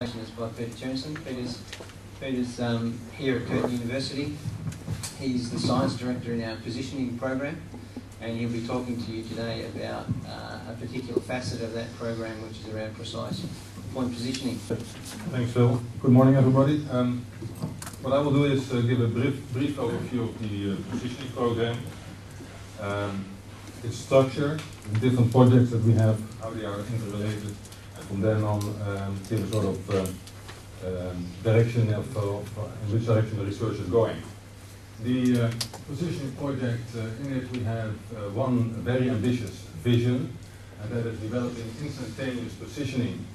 Is by Peter Chernisson. Peter's here at Curtin University. He's the science director in our positioning program, and he'll be talking to you today about a particular facet of that program, which is around precise point positioning. Thanks, Phil. Good morning, everybody. What I will do is give a brief overview of the positioning program, its structure, the different projects that we have, how they are interrelated. From then on, give a sort of direction of in which direction the research is going. The positioning project, in it we have one very ambitious vision, and that is developing instantaneous positioning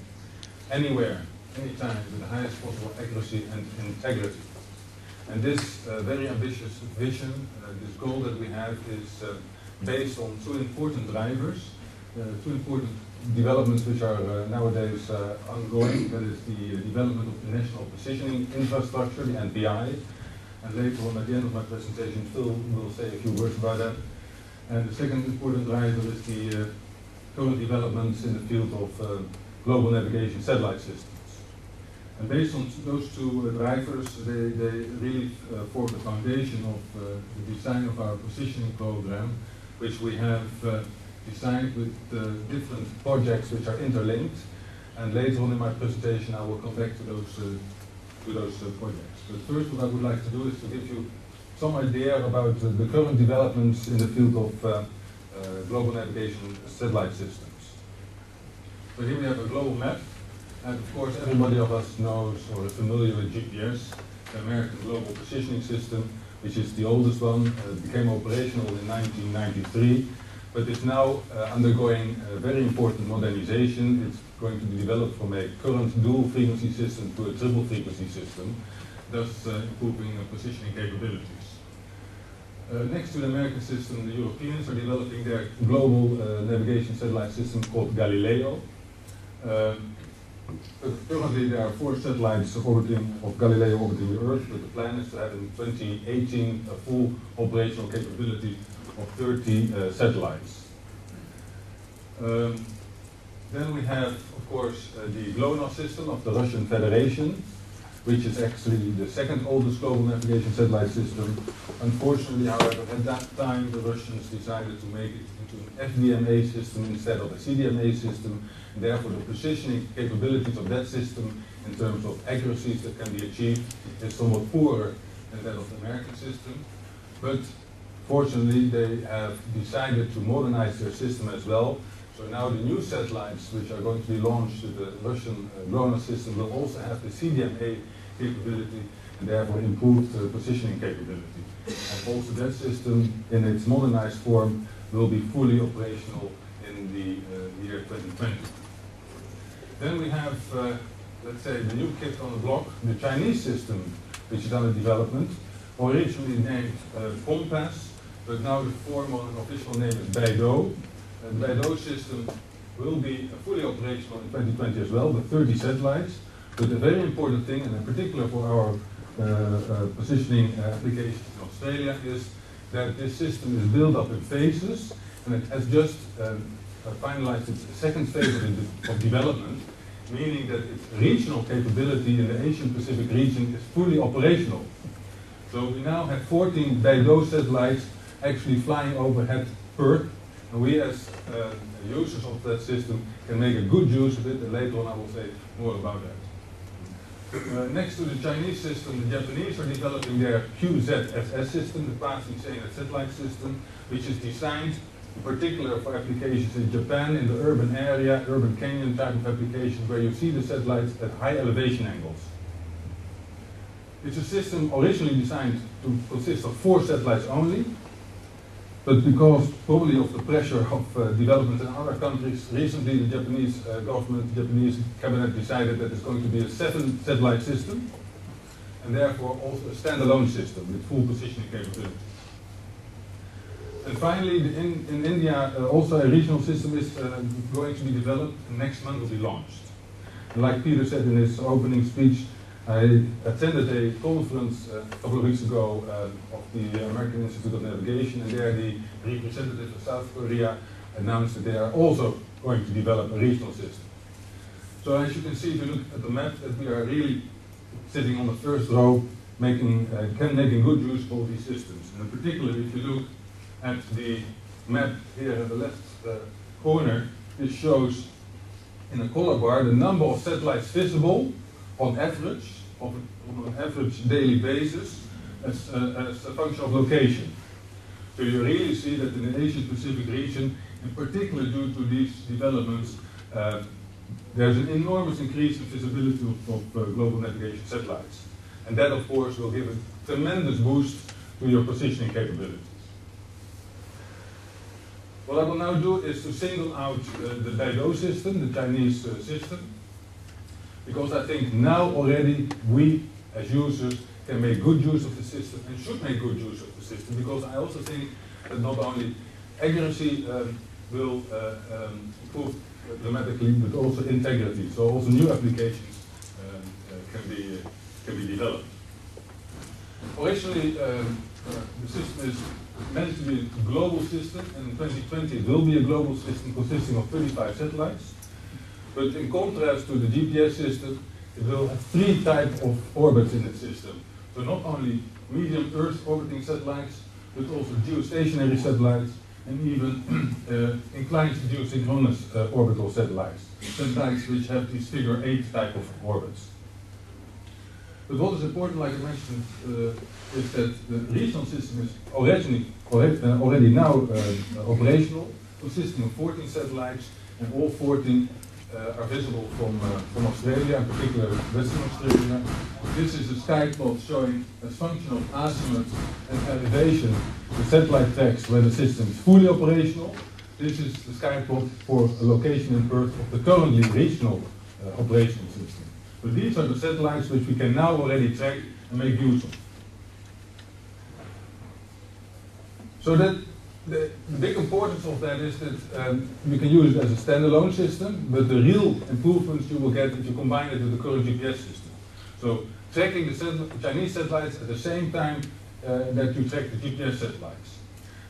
anywhere, anytime, with the highest possible accuracy and integrity. And this very ambitious vision, this goal that we have, is based on two important drivers, two important developments which are nowadays ongoing. That is the development of the National Positioning Infrastructure, the NPI. And later on, at the end of my presentation, Phil will say a few words about that. And the second important driver is the current developments in the field of global navigation satellite systems. And based on those two drivers, they really form the foundation of the design of our positioning program, which we have designed with different projects which are interlinked, and later on in my presentation I will come back to those projects. But first, what I would like to do is to give you some idea about the current developments in the field of global navigation satellite systems. So here we have a global map, and of course everybody of us knows or is familiar with GPS, the American Global Positioning System, which is the oldest one, became operational in 1993. But it's now undergoing a very important modernization. It's going to be developed from a current dual frequency system to a triple frequency system, thus improving positioning capabilities. Next to the American system, the Europeans are developing their global navigation satellite system called Galileo. Currently there are 4 satellites of Galileo orbiting the Earth, but the plan is to have in 2018 a full operational capability of 30 satellites. Then we have, of course, the GLONASS system of the Russian Federation, which is actually the second oldest global navigation satellite system. Unfortunately, however, at that time the Russians decided to make it into an FDMA system instead of a CDMA system, and therefore the positioning capabilities of that system in terms of accuracies that can be achieved is somewhat poorer than that of the American system. But fortunately, they have decided to modernize their system as well. So now the new satellites, which are going to be launched with the Russian GLONASS system, will also have the CDMA capability and therefore improved positioning capability. And also that system, in its modernized form, will be fully operational in the year 2020. Then we have, let's say, the new kid on the block, the Chinese system, which is under development, originally named Compass, but now the formal and official name is Beidou. And the Beidou system will be fully operational in 2020 as well, with 30 satellites. But a very important thing, and in particular for our positioning applications in Australia, is that this system is built up in phases, and it has just finalized its second phase of development, meaning that its regional capability in the Asian Pacific region is fully operational. So we now have 14 Beidou satellites actually flying overhead Perth, and we as users of that system can make a good use of it, and later on I will say more about that. Next to the Chinese system, the Japanese are developing their QZSS system, the Passing Seinet Satellite System, which is designed in particular for applications in Japan, in the urban area, urban canyon type of applications, where you see the satellites at high elevation angles. It's a system originally designed to consist of 4 satellites only, but because probably of the pressure of development in other countries, recently the Japanese government, the Japanese cabinet decided that it's going to be a 7 satellite system, and therefore also a standalone system with full positioning capability. And finally, in India, also a regional system is going to be developed, and next month will be launched. And like Peter said in his opening speech, I attended a conference a couple of weeks ago of the American Institute of Navigation, and there the representative of South Korea announced that they are also going to develop a regional system. So as you can see, if you look at the map, that we are really sitting on the first row, making good use of all these systems. And in particular, if you look at the map here at the left corner, this shows in a color bar the number of satellites visible on average, on an average daily basis, as a function of location. So you really see that in the Asia-Pacific region, in particular due to these developments, there's an enormous increase in visibility of global navigation satellites. And that, of course, will give a tremendous boost to your positioning capabilities. What I will now do is to single out the Beidou system, the Chinese system, because I think now already we, as users, can make good use of the system and should make good use of the system, because I also think that not only accuracy will improve dramatically, but also integrity. So also new applications can be developed. Originally, the system is meant to be a global system, and in 2020 it will be a global system consisting of 35 satellites. But in contrast to the GPS system, it will have 3 types of orbits in its system. So not only medium Earth orbiting satellites, but also geostationary satellites, and even inclined geosynchronous orbital satellites. Satellites which have these figure 8 type of orbits. But what is important, like I mentioned, is that the regional system is already now operational, consisting of 14 satellites, and all 14 are visible from Australia, in particular Western Australia. This is a sky plot showing as function of azimuth and elevation the satellite tracks where the system is fully operational. This is the sky plot for a location in Perth of the currently regional operational system. So these are the satellites which we can now already track and make use of. So that the big importance of that is that you can use it as a standalone system, but the real improvements you will get if you combine it with the current GPS system. So tracking the Chinese satellites at the same time that you track the GPS satellites.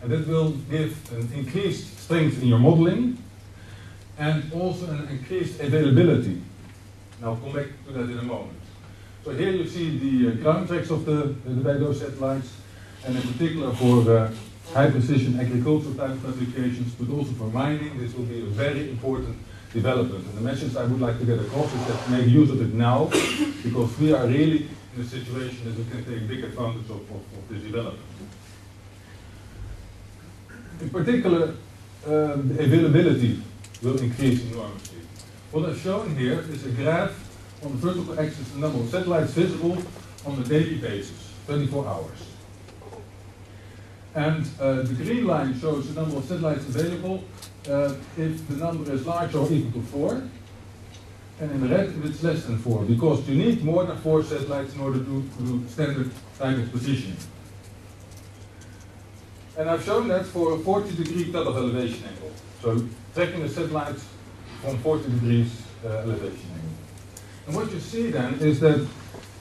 And that will give an increased strength in your modeling and also an increased availability. And I'll come back to that in a moment. So here you see the ground tracks of the Beidou satellites, and in particular for high precision agricultural type of applications, but also for mining, this will be a very important development. And the message I would like to get across is that make use of it now, because we are really in a situation that we can take big advantage of this development. In particular, the availability will increase enormously. What I've shown here is a graph on the vertical axis, the number of satellites visible on a daily basis, 24 hours. And the green line shows the number of satellites available if the number is larger or equal to 4. And in red, if it's less than 4, because you need more than 4 satellites in order to do standard type of positioning. And I've shown that for a 40-degree cutoff elevation angle. So tracking the satellites from 40 degrees elevation angle. And what you see then is that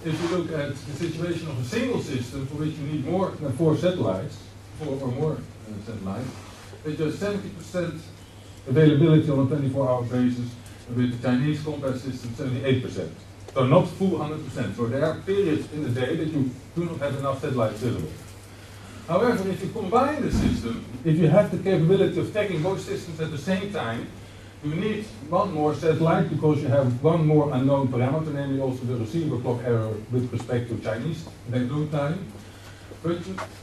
if you look at the situation of a single system for which you need more than 4 satellites, 4 or more satellites, that you have 70% availability on a 24-hour basis, and with the Chinese combat system 78%. So not full 100%. So there are periods in the day that you do not have enough satellites visible. However, if you combine the system, if you have the capability of tracking both systems at the same time, you need one more satellite because you have one more unknown parameter, namely also the receiver clock error with respect to Chinese Beidou time. But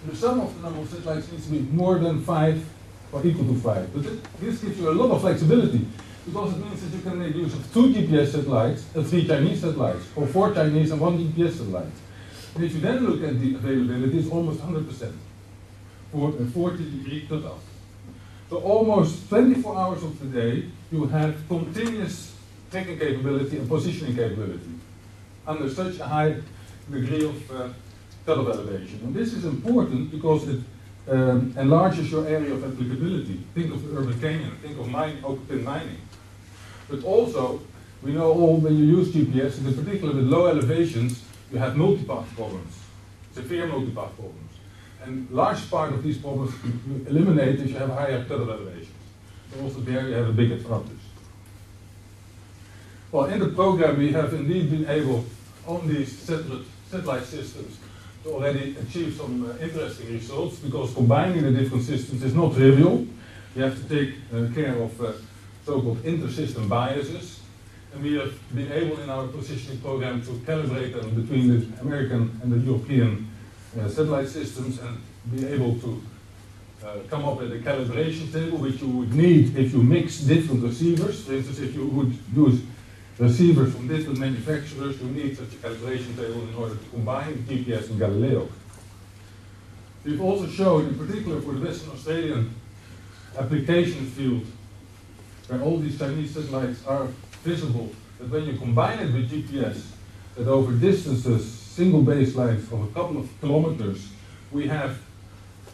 the sum of the number of satellites needs to be more than 5 or equal to 5. But this gives you a lot of flexibility because it means that you can make use of 2 GPS satellites and 3 Chinese satellites, or 4 Chinese and 1 GPS satellite. And if you then look at the availability, it's almost 100% for a 40-degree cutoff. So almost 24 hours of the day, you have continuous tracking capability and positioning capability under such a high degree of cutoff elevation. And this is important because it enlarges your area of applicability. Think of the urban canyon, think of open pit mining. But also, we know all when you use GPS, and in particular with low elevations, you have multipath problems, severe multipath problems. And large part of these problems you eliminate if you have higher cutoff elevations. So also there you have a big advantage. Well, in the program we have indeed been able, on these satellite systems, to already achieve some interesting results, because combining the different systems is not trivial. You have to take care of so-called inter-system biases, and we have been able in our positioning program to calibrate them between the American and the European satellite systems, and be able to come up with a calibration table which you would need if you mix different receivers. For instance, if you would use receivers from different manufacturers, you need such a calibration table in order to combine GPS and Galileo. We've also shown, in particular for the Western Australian application field, where all these Chinese satellites are visible, that when you combine it with GPS, that over distances, single baselines of a couple of kilometers, we have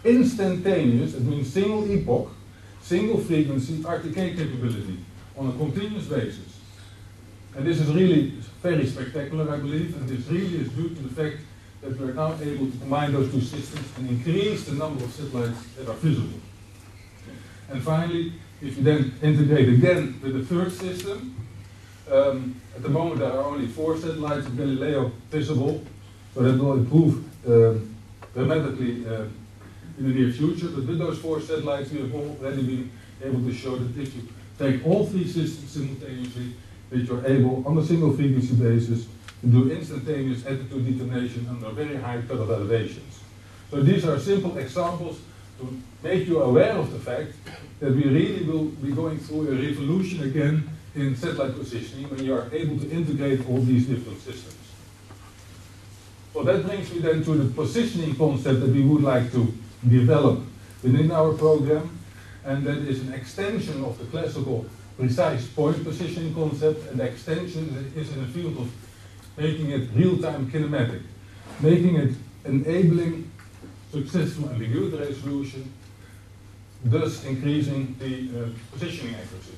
instantaneous, it means single epoch, single frequency RTK capability on a continuous basis. And this is really very spectacular, I believe, and this really is due to the fact that we are now able to combine those two systems and increase the number of satellites that are visible. And finally, if you then integrate again with the third system, at the moment there are only 4 satellites of Galileo visible, so that will improve dramatically in the near future. But with those 4 satellites, we have already been able to show that if you take all 3 systems simultaneously, that you're able, on a single frequency basis, to do instantaneous attitude determination under very high cutoff elevations. So these are simple examples to make you aware of the fact that we really will be going through a revolution again in satellite positioning when you are able to integrate all these different systems. Well, that brings me then to the positioning concept that we would like to develop within our program, and that is an extension of the classical precise point positioning concept, and the extension is in the field of making it real-time kinematic, making it enabling successful ambiguity resolution, thus increasing the positioning accuracy.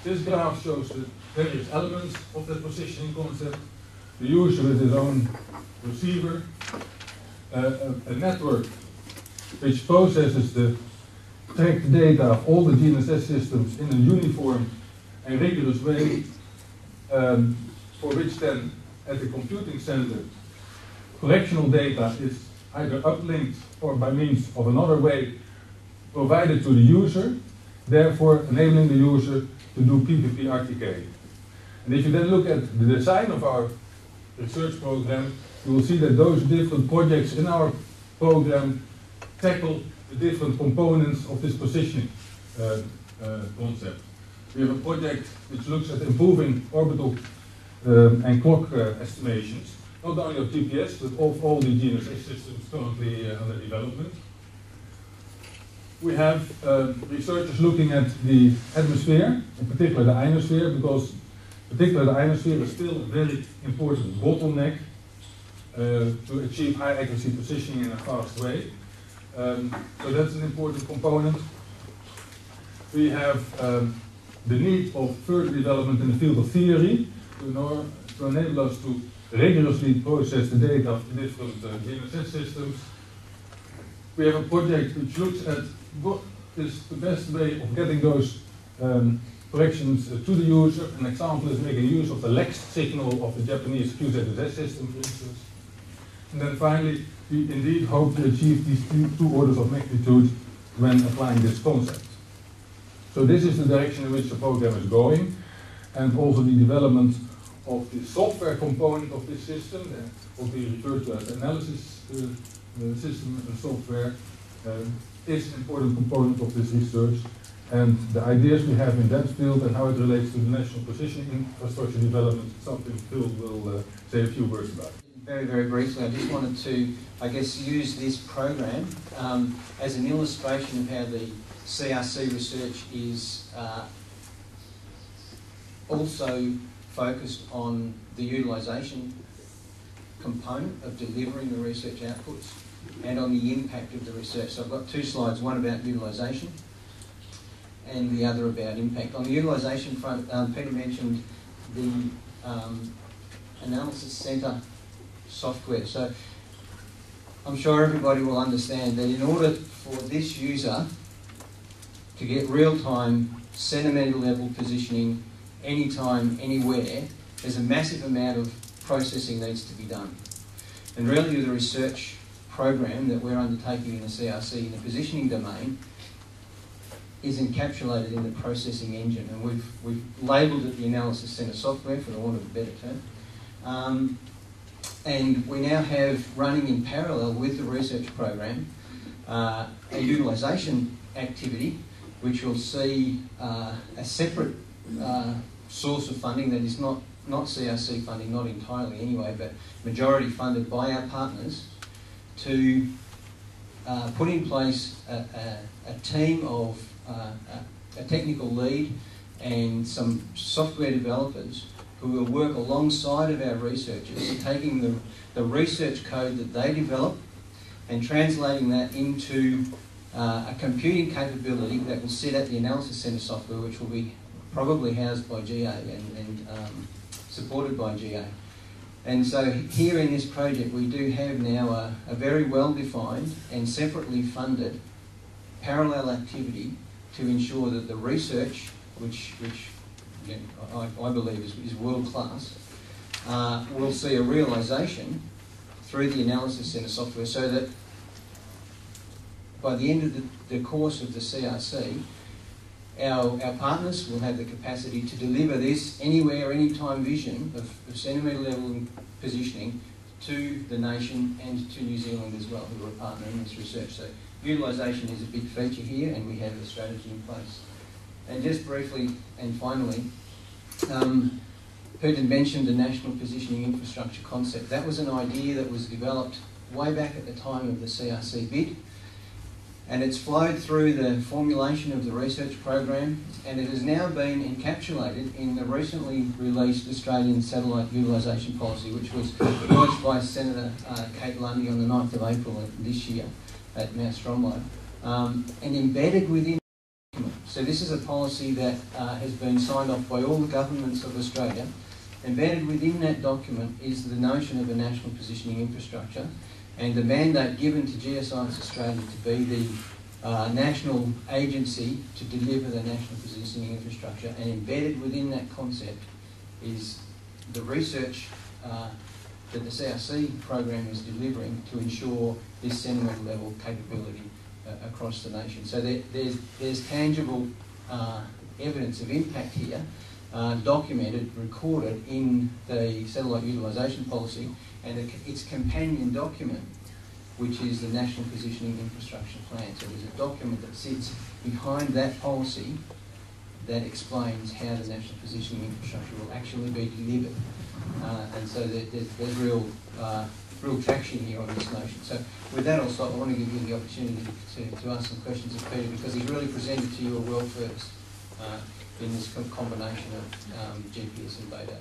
This graph shows the various elements of that positioning concept. The user with his own receiver, a network which processes the tracked data of all the GNSS systems in a uniform and rigorous way, for which then at the computing center correctional data is either uplinked or by means of another way provided to the user, therefore enabling the user to do PPP RTK. And if you then look at the design of our research program, you will see that those different projects in our program tackle the different components of this positioning concept. We have a project which looks at improving orbital and clock estimations, not only of GPS, but of all the GNSS systems currently under development. We have researchers looking at the atmosphere, in particular the ionosphere, because particularly the ionosphere is still a very important bottleneck to achieve high accuracy positioning in a fast way. So that's an important component. We have the need of further development in the field of theory to enable us to rigorously process the data of the different GNSS systems. We have a project which looks at what is the best way of getting those corrections to the user. An example is making use of the LEX signal of the Japanese QZSS system, for instance. And then finally, we indeed hope to achieve these two orders of magnitude when applying this concept. So this is the direction in which the program is going, and also the development of the software component of this system, what we refer to as analysis system and software, is an important component of this research. And the ideas we have in that field and how it relates to the national positioning infrastructure development is something Phil will say a few words about. Very, very briefly, I just wanted to, I guess, use this program as an illustration of how the CRC research is also focused on the utilisation component of delivering the research outputs and on the impact of the research. So I've got 2 slides, one about utilisation and the other about impact. On the utilisation front, Peter mentioned the analysis centre software. So I'm sure everybody will understand that in order for this user to get real-time centimetre level positioning anytime, anywhere, there's a massive amount of processing needs to be done. And really the research program that we're undertaking in the CRC in the positioning domain is encapsulated in the processing engine, and we've labelled it the Analysis Centre software, for the want of a better term. And we now have running in parallel with the research program a utilisation activity which will see a separate source of funding that is not CRC funding, not entirely anyway, but majority funded by our partners, to put in place a team of a technical lead and some software developers who will work alongside of our researchers, taking the research code that they develop and translating that into a computing capability that will sit at the Analysis Centre software, which will be probably housed by GA and supported by GA. And so here in this project we do have now a very well defined and separately funded parallel activity to ensure that the research, which I believe is world class, will see a realisation through the Analysis Centre software, so that by the end of the course of the CRC, our partners will have the capacity to deliver this anywhere, anytime vision of centimetre level positioning to the nation and to New Zealand as well, who are a partner in this research. So utilisation is a big feature here, and we have a strategy in place. And just briefly and finally, Peter mentioned the National Positioning Infrastructure concept. That was an idea that was developed way back at the time of the CRC bid, and it's flowed through the formulation of the research program, and it has now been encapsulated in the recently released Australian Satellite Utilisation Policy, which was launched by Senator Kate Lundy on the 9th of April this year at Mount Stromlo, and embedded within the document. So this is a policy that has been signed off by all the governments of Australia. Embedded within that document is the notion of a national positioning infrastructure, and the mandate given to Geoscience Australia to be the national agency to deliver the national positioning infrastructure. And embedded within that concept is the research that the CRC program is delivering to ensure this centimetre level capability across the nation. So there's tangible evidence of impact here, documented, recorded in the Satellite Utilisation Policy, and its companion document, which is the National Positioning Infrastructure Plan. So there's a document that sits behind that policy that explains how the National Positioning Infrastructure will actually be delivered. And so there's real traction here on this notion. So with that, I'll stop. I want to give you the opportunity to ask some questions of Peter, because he's really presented to you a world first in this combination of GPS and data.